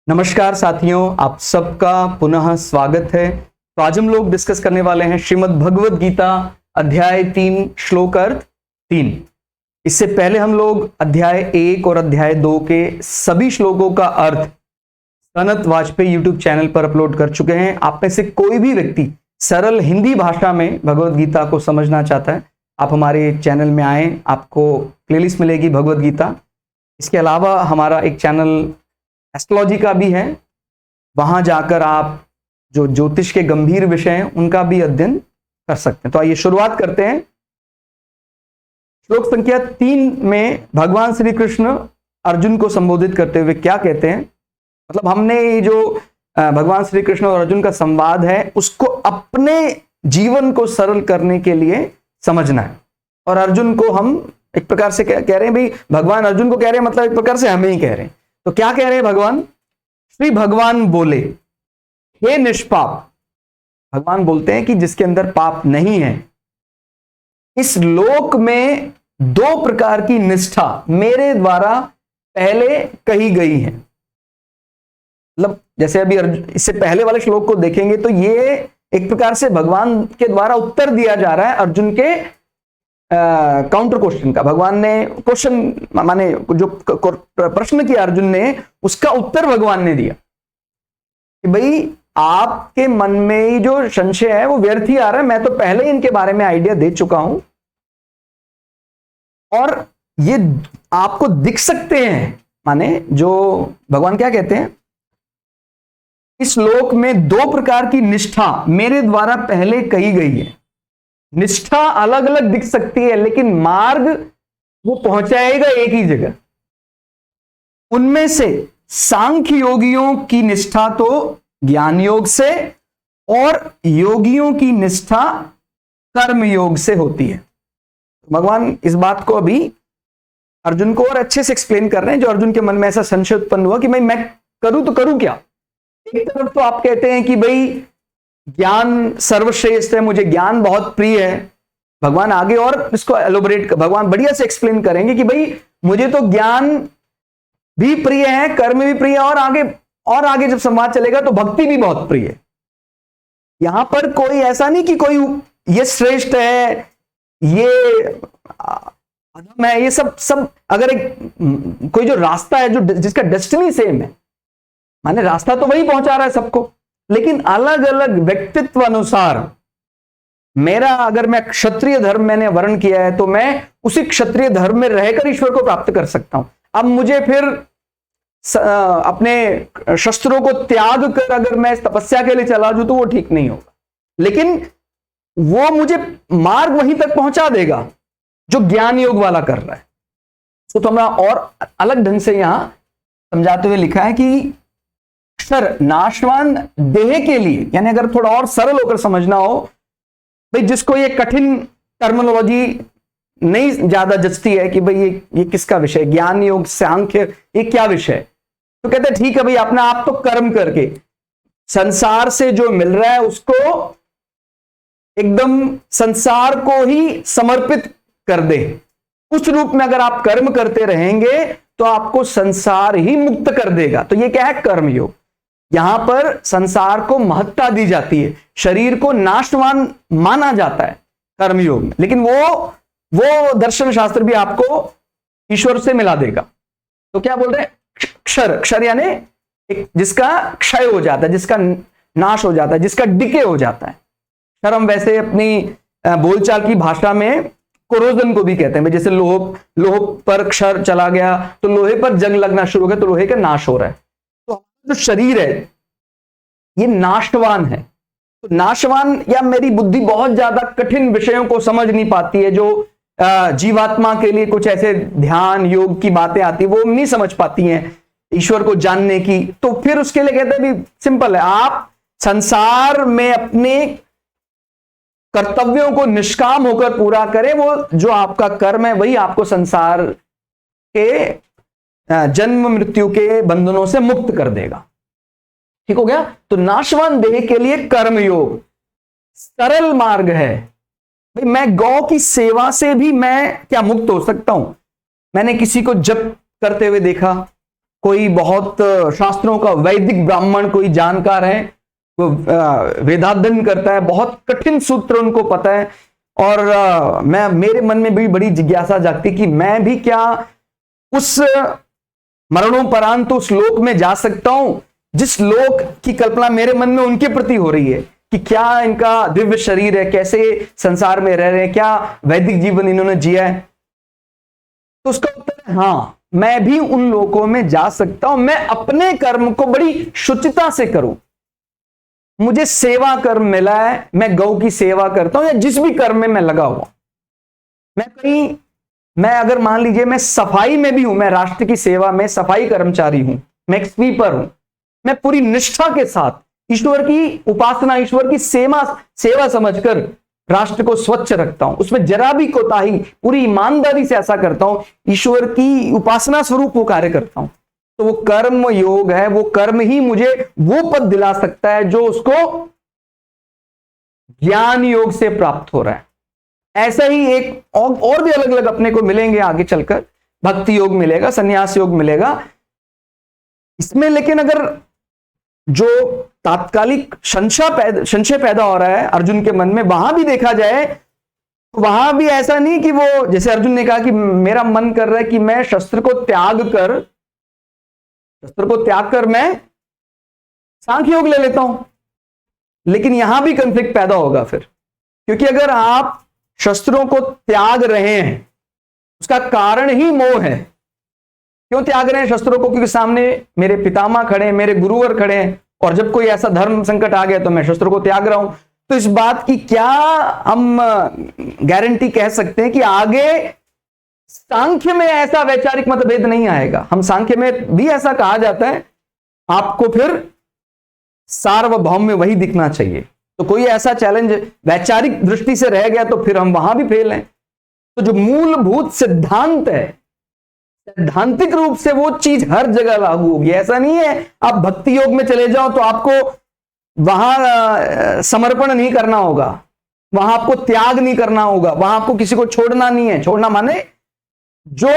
नमस्कार साथियों, आप सबका पुनः स्वागत है। तो आज हम लोग डिस्कस करने वाले हैं श्रीमद् भगवद गीता अध्याय 3 श्लोक अर्थ 3। इससे पहले हम लोग अध्याय 1 और अध्याय 2 के सभी श्लोकों का अर्थ सनत वाजपेयी यूट्यूब चैनल पर अपलोड कर चुके हैं। आप में से कोई भी व्यक्ति सरल हिंदी भाषा में भगवद गीता को समझना चाहता है, आप हमारे चैनल में आए, आपको प्लेलिस्ट मिलेगी भगवद गीता। इसके अलावा हमारा एक चैनल एस्ट्रोलॉजी का भी है, वहां जाकर आप जो ज्योतिष के गंभीर विषय हैं उनका भी अध्ययन कर सकते हैं। तो आइए शुरुआत करते हैं। श्लोक संख्या 3 में भगवान श्री कृष्ण अर्जुन को संबोधित करते हुए क्या कहते हैं, मतलब हमने ये जो भगवान श्री कृष्ण और अर्जुन का संवाद है उसको अपने जीवन को सरल करने के लिए समझना है। और अर्जुन को हम एक प्रकार से कह रहे हैं, भाई भगवान अर्जुन को कह रहे हैं, मतलब एक प्रकार से हमें ही कह रहे हैं। तो क्या कह रहे हैं भगवान? श्री भगवान बोले, हे निष्पाप। भगवान बोलते हैं कि जिसके अंदर पाप नहीं है, इस लोक में 2 प्रकार की निष्ठा मेरे द्वारा पहले कही गई है। मतलब जैसे अभी इससे पहले वाले श्लोक को देखेंगे तो ये एक प्रकार से भगवान के द्वारा उत्तर दिया जा रहा है अर्जुन के काउंटर क्वेश्चन का। भगवान ने क्वेश्चन माने जो प्रश्न किया अर्जुन ने, उसका उत्तर भगवान ने दिया कि भाई आपके मन में जो संशय है वो व्यर्थ ही आ रहा है, मैं तो पहले ही इनके बारे में आइडिया दे चुका हूं और ये आपको दिख सकते हैं। माने जो भगवान क्या कहते हैं, इस श्लोक में 2 प्रकार की निष्ठा मेरे द्वारा पहले कही गई है। निष्ठा अलग अलग दिख सकती है लेकिन मार्ग वो पहुंचाएगा एक ही जगह। उनमें से सांख्य योगियों की निष्ठा तो ज्ञान योग से और योगियों की निष्ठा कर्म योग से होती है। भगवान इस बात को अभी अर्जुन को और अच्छे से एक्सप्लेन कर रहे हैं। जो अर्जुन के मन में ऐसा संशय उत्पन्न हुआ कि भाई मैं करूं तो करूं क्या। एक तरफ तो आप कहते हैं कि भाई ज्ञान सर्वश्रेष्ठ है, मुझे ज्ञान बहुत प्रिय है। भगवान आगे और इसको एलोबरेट, भगवान बढ़िया से एक्सप्लेन करेंगे कि भाई मुझे तो ज्ञान भी प्रिय है, कर्म भी प्रिय है, और आगे जब संवाद चलेगा तो भक्ति भी बहुत प्रिय है। यहां पर कोई ऐसा नहीं कि कोई ये श्रेष्ठ है, ये अधम है, ये सब अगर एक कोई जो रास्ता है जो जिसका डेस्टिनी सेम है, माने रास्ता तो वही पहुंचा रहा है सबको, लेकिन अलग अलग व्यक्तित्व अनुसार। मेरा अगर मैं क्षत्रिय धर्म मैंने वर्ण किया है तो मैं उसी क्षत्रिय धर्म में रहकर ईश्वर को प्राप्त कर सकता हूं। अब मुझे फिर अपने शस्त्रों को त्याग कर अगर मैं तपस्या के लिए चला जाऊं तो वो ठीक नहीं होगा, लेकिन वो मुझे मार्ग वहीं तक पहुंचा देगा जो ज्ञान योग वाला कर रहा है। तो हमरा और अलग ढंग से यहां समझाते हुए लिखा है कि अक्षर नाशवान देह के लिए, यानी अगर थोड़ा और सरल होकर समझना हो, भाई जिसको ये कठिन टर्मिनोलॉजी नहीं ज्यादा जचती है कि भाई ये किसका विषय, ज्ञान योग सांख्य ये क्या विषय, तो कहते हैं ठीक है भाई अपना आप तो कर्म करके संसार से जो मिल रहा है उसको एकदम संसार को ही समर्पित कर दे। उस रूप में अगर आप कर्म करते रहेंगे तो आपको संसार ही मुक्त कर देगा। तो ये क्या है? कर्म योग। यहां पर संसार को महत्ता दी जाती है, शरीर को नाशवान माना जाता है कर्मयोग में, लेकिन वो दर्शन शास्त्र भी आपको ईश्वर से मिला देगा। तो क्या बोल रहे हैं? क्षर यानी जिसका क्षय हो जाता है, जिसका नाश हो जाता है, जिसका डिके हो जाता है। क्षर हम वैसे अपनी बोलचाल की भाषा में कोरोजन को भी कहते हैं। जैसे लोह पर क्षर चला गया तो लोहे पर जंग लगना शुरू हो गया तो लोहे का नाश हो रहा है। तो जो शरीर है ये नाशवान है। तो नाशवान, या मेरी बुद्धि बहुत ज्यादा कठिन विषयों को समझ नहीं पाती है, जो जीवात्मा के लिए कुछ ऐसे ध्यान योग की बातें आती है वो नहीं समझ पाती हैं ईश्वर को जानने की, तो फिर उसके लिए कहते हैं भी सिंपल है, आप संसार में अपने कर्तव्यों को निष्काम होकर पूरा करें। वो जो आपका कर्म है वही आपको संसार के जन्म मृत्यु के बंधनों से मुक्त कर देगा। ठीक हो गया? तो नाशवान देह के लिए कर्म योग सरल मार्ग है। भाई मैं गौ की सेवा से भी मैं क्या मुक्त हो सकता हूं? मैंने किसी को जप करते हुए देखा, कोई बहुत शास्त्रों का वैदिक ब्राह्मण, कोई जानकार है, वो वेदाध्ययन करता है, बहुत कठिन सूत्र उनको पता है, और मेरे मन में भी बड़ी जिज्ञासा जागती कि मैं भी क्या उस मरणोपरांत उस लोक में जा सकता हूं जिस लोक की कल्पना मेरे मन में उनके प्रति हो रही है, कि क्या इनका दिव्य शरीर है, कैसे संसार में रह रहे हैं, क्या वैदिक जीवन इन्होंने जिया है। तो उसका उत्तर है हां, मैं भी उन लोकों में जा सकता हूं, मैं अपने कर्म को बड़ी शुचिता से करूं। मुझे सेवा कर्म मिला है, मैं गौ की सेवा करता हूं, या जिस भी कर्म में मैं लगा हुआ, मैं अगर मान लीजिए मैं सफाई में भी हूं, मैं राष्ट्र की सेवा में सफाई कर्मचारी हूं, मैं एक स्वीपर हूं, मैं पूरी निष्ठा के साथ ईश्वर की उपासना, ईश्वर की सेवा समझकर राष्ट्र को स्वच्छ रखता हूं, उसमें जरा भी कोताही, पूरी ईमानदारी से ऐसा करता हूं, ईश्वर की उपासना स्वरूप वो कार्य करता हूं, तो वो कर्म योग है, वो कर्म ही मुझे वो पद दिला सकता है जो उसको ज्ञान योग से प्राप्त हो रहा है। ऐसा ही एक और भी अलग अलग अपने को मिलेंगे आगे चलकर, भक्ति योग मिलेगा, संन्यास योग मिलेगा इसमें। लेकिन अगर जो तात्कालिक संशय पैदा हो रहा है अर्जुन के मन में, वहां भी देखा जाए तो वहां भी ऐसा नहीं कि वो, जैसे अर्जुन ने कहा कि मेरा मन कर रहा है कि मैं शस्त्र को त्याग कर मैं सांख्य योग ले लेता हूं, लेकिन यहां भी कंफ्लिक्ट पैदा होगा फिर, क्योंकि अगर आप शस्त्रों को त्याग रहे हैं उसका कारण ही मोह है। क्यों त्याग रहे हैं शस्त्रों को? क्योंकि सामने मेरे पितामह खड़े हैं, मेरे गुरुवर खड़े हैं, और जब कोई ऐसा धर्म संकट आ गया तो मैं शस्त्रों को त्याग रहा हूं। तो इस बात की क्या हम गारंटी कह सकते हैं कि आगे सांख्य में ऐसा वैचारिक मतभेद नहीं आएगा? हम सांख्य में भी ऐसा कहा जाता है, आपको फिर सार्वभौम में वही दिखना चाहिए। तो कोई ऐसा चैलेंज वैचारिक दृष्टि से रह गया तो फिर हम वहां भी फेल हैं। तो जो मूलभूत सिद्धांत है, सैद्धांतिक रूप से वो चीज हर जगह लागू होगी। ऐसा नहीं है आप भक्ति योग में चले जाओ तो आपको वहां समर्पण नहीं करना होगा, वहां आपको त्याग नहीं करना होगा, वहां आपको किसी को छोड़ना नहीं है। छोड़ना माने जो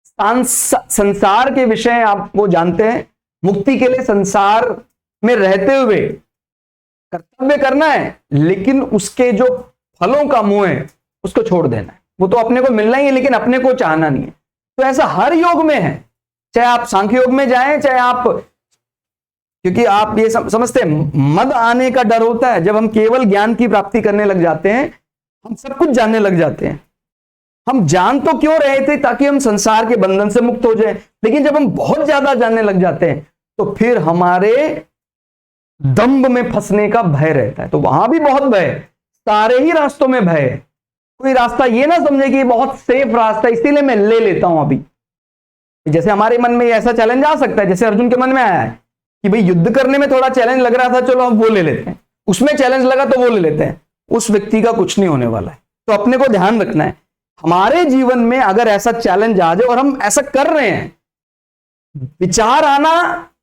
संसार के विषय आप वो जानते हैं, मुक्ति के लिए संसार में रहते हुए कर्तव्य करना है, लेकिन उसके जो फलों का मोह है उसको छोड़ देना है। वो तो अपने को मिलना ही है, लेकिन अपने को चाहना नहीं है। तो ऐसा हर योग में है, चाहे आप सांख्य योग में जाएं, चाहे आप, क्योंकि आप ये समझते हैं मद आने का डर होता है। जब हम केवल ज्ञान की प्राप्ति करने लग जाते हैं, हम सब कुछ जानने लग जाते हैं। हम जान तो क्यों रहे थे? ताकि हम संसार के बंधन से मुक्त हो जाएं। लेकिन जब हम बहुत ज्यादा जानने लग जाते हैं तो फिर हमारे दंभ में फंसने का भय रहता है। तो वहां भी बहुत भय है, सारे ही रास्तों में भय है। कोई रास्ता ये ना समझे कि बहुत सेफ रास्ता इसीलिए मैं ले लेता हूं। अभी जैसे हमारे मन में ऐसा चैलेंज आ सकता है, जैसे अर्जुन के मन में आया है कि भाई युद्ध करने में थोड़ा चैलेंज लग रहा था, चलो हम वो ले लेते हैं। उसमें चैलेंज लगा तो वो ले लेते हैं। उस व्यक्ति का कुछ नहीं होने वाला है। तो अपने को ध्यान रखना है, हमारे जीवन में अगर ऐसा चैलेंज आ जाए और हम ऐसा कर रहे हैं, विचार आना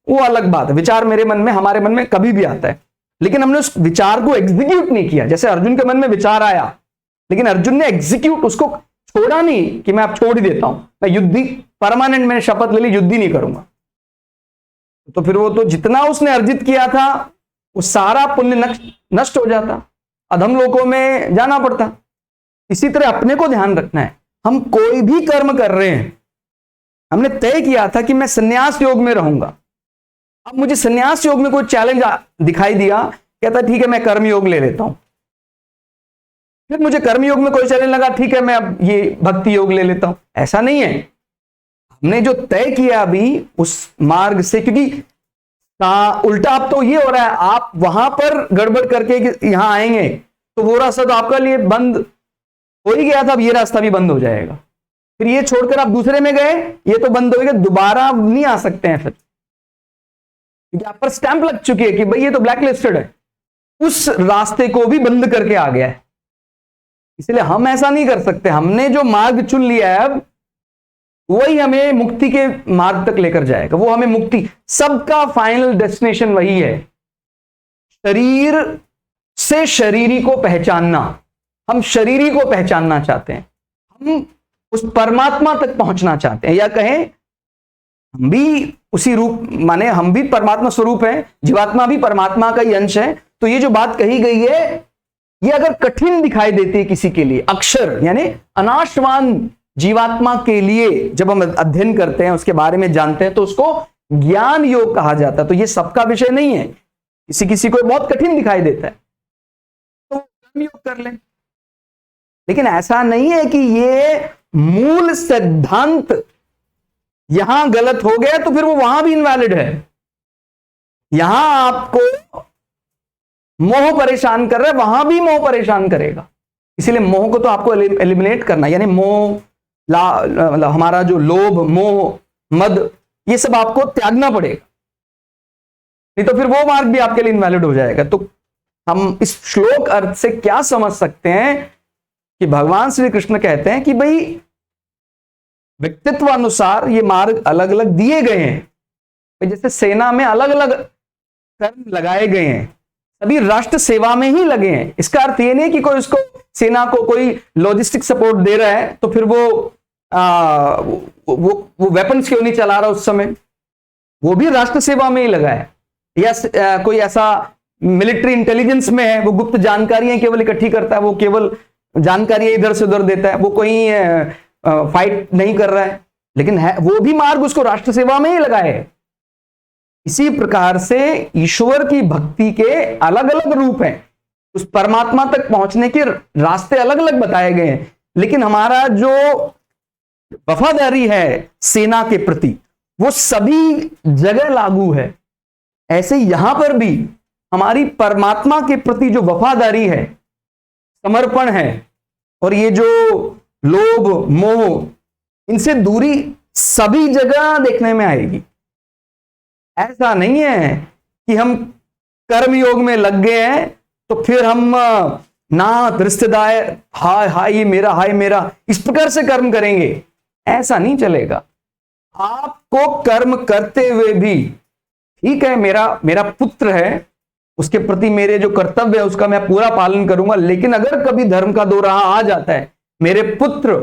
वो अलग बात है। विचार मेरे मन में, हमारे मन में कभी भी आता है, लेकिन हमने उस विचार को एग्जीक्यूट नहीं किया। जैसे अर्जुन के मन में विचार आया, लेकिन अर्जुन ने एग्जीक्यूट, उसको छोड़ा नहीं कि मैं अब छोड़ ही देता हूं, मैं युद्ध परमानेंट, मैंने शपथ ले ली युद्ध ही नहीं करूंगा। तो फिर वो तो जितना उसने अर्जित किया था वो सारा पुण्य नष्ट हो जाता, अधम लोकों में जाना पड़ता। इसी तरह अपने को ध्यान रखना है, हम कोई भी कर्म कर रहे हैं, हमने तय किया था कि मैं संन्यास योग में रहूंगा। अब मुझे संन्यास योग में कोई चैलेंज दिखाई दिया, कहता ठीक है मैं कर्म योग ले लेता हूं। फिर मुझे कर्म योग में कोई चैलेंज लगा, ठीक है मैं अब ये भक्ति योग ले लेता हूं। ऐसा नहीं है, हमने जो तय किया अभी उस मार्ग से, क्योंकि उल्टा अब तो ये हो रहा है, आप वहां पर गड़बड़ करके यहां आएंगे तो वो रास्ता तो आपका लिए बंद हो ही गया था, अब ये रास्ता भी बंद हो जाएगा। फिर ये छोड़कर आप दूसरे में गए, ये तो बंद हो गया, दोबारा नहीं आ सकते हैं फिर, क्योंकि आप पर स्टैंप लग चुकी है कि भाई ये तो ब्लैक लिस्टेड है। उस रास्ते को भी बंद करके आ गया है। इसलिए हम ऐसा नहीं कर सकते। हमने जो मार्ग चुन लिया है अब वही हमें मुक्ति के मार्ग तक लेकर जाएगा। वो हमें मुक्ति, सबका फाइनल डेस्टिनेशन वही है, शरीर से शरीरी को पहचानना। हम शरीरी को पहचानना चाहते हैं, हम उस परमात्मा तक पहुंचना चाहते हैं, या कहें हम भी उसी रूप, माने हम भी परमात्मा स्वरूप है, जीवात्मा भी परमात्मा का ही अंश है। तो ये जो बात कही गई है, ये अगर कठिन दिखाई देती है किसी के लिए, अक्षर यानी अनाशवान जीवात्मा के लिए जब हम अध्ययन करते हैं, उसके बारे में जानते हैं, तो उसको ज्ञान योग कहा जाता है। तो ये सबका विषय नहीं है, किसी किसी को बहुत कठिन दिखाई देता है तो कर्म योग कर लें। लेकिन ऐसा नहीं है कि ये मूल सिद्धांत यहां गलत हो गया तो फिर वो वहां भी इनवैलिड है। यहां आपको मोह परेशान कर रहा है, वहां भी मोह परेशान करेगा। इसीलिए मोह को तो आपको एलिमिनेट करना, यानी मोह, हमारा जो लोभ, मोह, मद, ये सब आपको त्यागना पड़ेगा, नहीं तो फिर वो मार्ग भी आपके लिए इनवैलिड हो जाएगा। तो हम इस श्लोक अर्थ से क्या समझ सकते हैं कि भगवान श्री कृष्ण कहते हैं कि भाई व्यक्तित्व अनुसार ये मार्ग अलग अलग दिए गए हैं। जैसे सेना में अलग अलग कर्म लगाए गए हैं, सभी राष्ट्र सेवा में ही लगे हैं। इसका अर्थ ये नहीं कि कोई उसको, सेना को कोई लॉजिस्टिक सपोर्ट दे रहा है तो फिर वो वेपन्स क्यों नहीं चला रहा उस समय, वो भी राष्ट्र सेवा में ही लगा है। या कोई ऐसा मिलिट्री इंटेलिजेंस में है, वो गुप्त जानकारियां केवल इकट्ठी करता है, वो केवल जानकारियां इधर से उधर देता है, वो कोई फाइट नहीं कर रहा है, लेकिन है वो भी मार्ग उसको राष्ट्र सेवा में ही लगाए। इसी प्रकार से ईश्वर की भक्ति के अलग अलग रूप हैं, उस परमात्मा तक पहुंचने के रास्ते अलग अलग बताए गए हैं, लेकिन हमारा जो वफादारी है सेना के प्रति वो सभी जगह लागू है। ऐसे यहां पर भी हमारी परमात्मा के प्रति जो वफादारी है, समर्पण है, और ये जो लोभ, मोह, इनसे दूरी सभी जगह देखने में आएगी। ऐसा नहीं है कि हम कर्म योग में लग गए हैं तो फिर हम नाथ, रिश्तेदार, हाय हाय ये मेरा, हाय मेरा, इस प्रकार से कर्म करेंगे, ऐसा नहीं चलेगा। आपको कर्म करते हुए भी, ठीक है मेरा पुत्र है, उसके प्रति मेरे जो कर्तव्य है उसका मैं पूरा पालन करूंगा, लेकिन अगर कभी धर्म का दो राह आ जाता है, मेरे पुत्र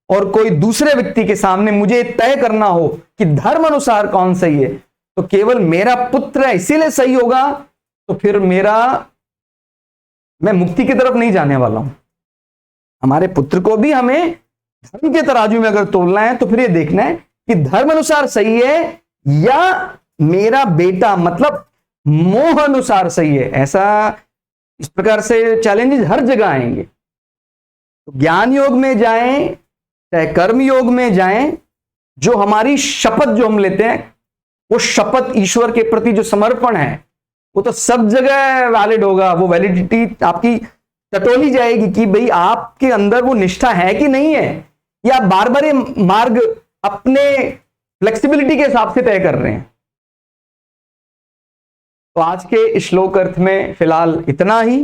और कोई दूसरे व्यक्ति के सामने मुझे तय करना हो कि धर्म अनुसार कौन सही है, तो केवल मेरा पुत्र है इसीलिए सही होगा, तो फिर मैं मुक्ति की तरफ नहीं जाने वाला हूं। हमारे पुत्र को भी हमें धर्म के तराजू में अगर तोलना है तो फिर ये देखना है कि धर्म अनुसार सही है या मेरा बेटा मतलब मोह अनुसार सही है। ऐसा इस प्रकार से चैलेंजेस हर जगह आएंगे। तो ज्ञान योग में जाएं चाहे कर्म योग में जाएं, जो हमारी शपथ जो हम लेते हैं, वो शपथ ईश्वर के प्रति जो समर्पण है वो तो सब जगह वैलिड होगा। वो वैलिडिटी आपकी टटोली जाएगी कि भाई आपके अंदर वो निष्ठा है कि नहीं है, या बार बार ये मार्ग अपने फ्लेक्सिबिलिटी के हिसाब से तय कर रहे हैं। तो आज के श्लोक अर्थ में फिलहाल इतना ही।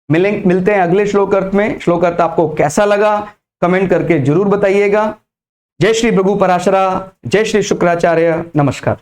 मिलते हैं अगले श्लोक अर्थ में। श्लोक अर्थ आपको कैसा लगा कमेंट करके जरूर बताइएगा। जय श्री भृगु पराशरा, जय श्री शुक्राचार्य, नमस्कार।